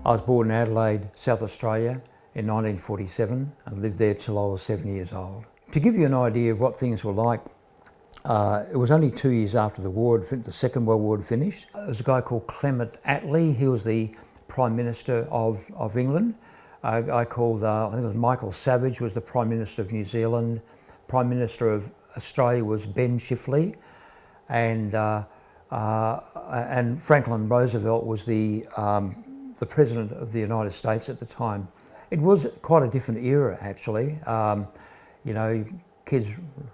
I was born in Adelaide, South Australia in 1947 and lived there till I was 7 years old. To give you an idea of what things were like, it was only 2 years after the war, the Second World War had finished. There was a guy called Attlee. He was the Prime Minister of England. A guy called, I think it was Michael Savage was the Prime Minister of New Zealand. Prime Minister of Australia was Ben Chifley. And Franklin Roosevelt was the President of the United States at the time. It was quite a different era, actually. You know, kids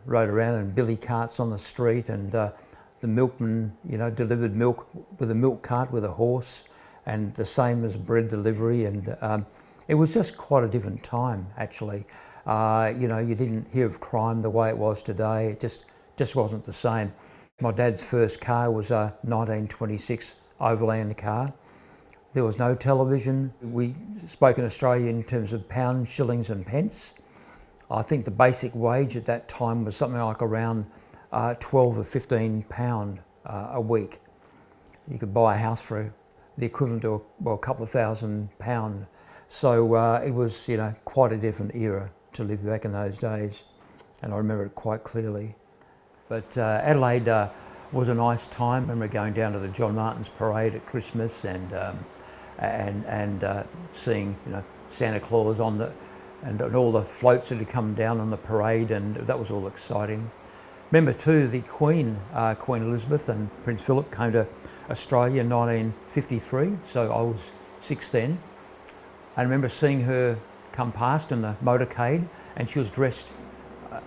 rode around in billy carts on the street, and the milkman, you know, delivered milk with a milk cart with a horse, and the same as bread delivery. And it was just quite a different time, actually. You know, you didn't hear of crime the way it was today. It just wasn't the same. My dad's first car was a 1926 Overland car. There was no television. We spoke in Australia in terms of pounds, shillings and pence. I think the basic wage at that time was something like around 12 or 15 pound a week. You could buy a house for the equivalent to a couple of £1,000. So it was, you know, quite a different era to live back in those days, and I remember it quite clearly. But Adelaide was a nice time. I remember going down to the John Martin's parade at Christmas and seeing, you know, Santa Claus on the and all the floats that had come down on the parade, and that was all exciting. Remember too, the Queen Elizabeth and Prince Philip came to Australia in 1953, so I was 6 then. I remember seeing her come past in the motorcade, and she was dressed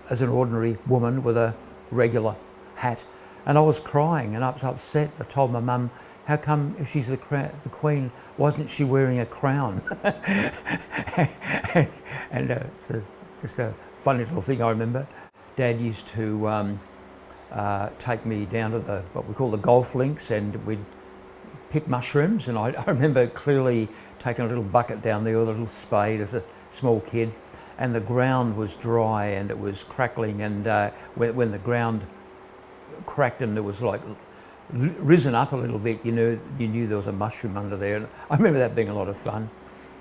as an ordinary woman with a regular hat, and I was crying and I was upset. I told my mum, how come if she's the Queen, wasn't she wearing a crown? and it's just a funny little thing I remember. Dad used to take me down to what we call the golf links, and we'd pick mushrooms, and I remember clearly taking a little bucket down there with a little spade as a small kid, and the ground was dry and it was crackling, and when the ground cracked and it was like risen up a little bit, you knew there was a mushroom under there. And I remember that being a lot of fun.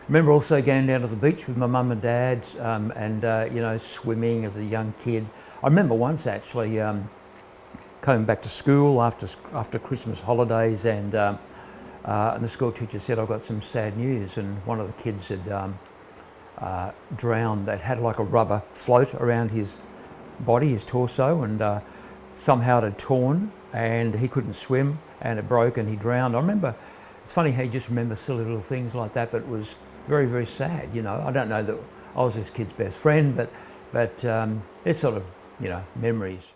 I remember also going down to the beach with my mum and dad, and you know, swimming as a young kid. I remember once actually coming back to school after Christmas holidays, and the school teacher said, I've got some sad news, and one of the kids had drowned. That had like a rubber float around his body, his torso, and somehow it had torn and he couldn't swim, and it broke and he drowned. I remember, it's funny how you just remember silly little things like that, but it was very, very sad, you know. I don't know that I was this kid's best friend, but it's sort of, you know, memories.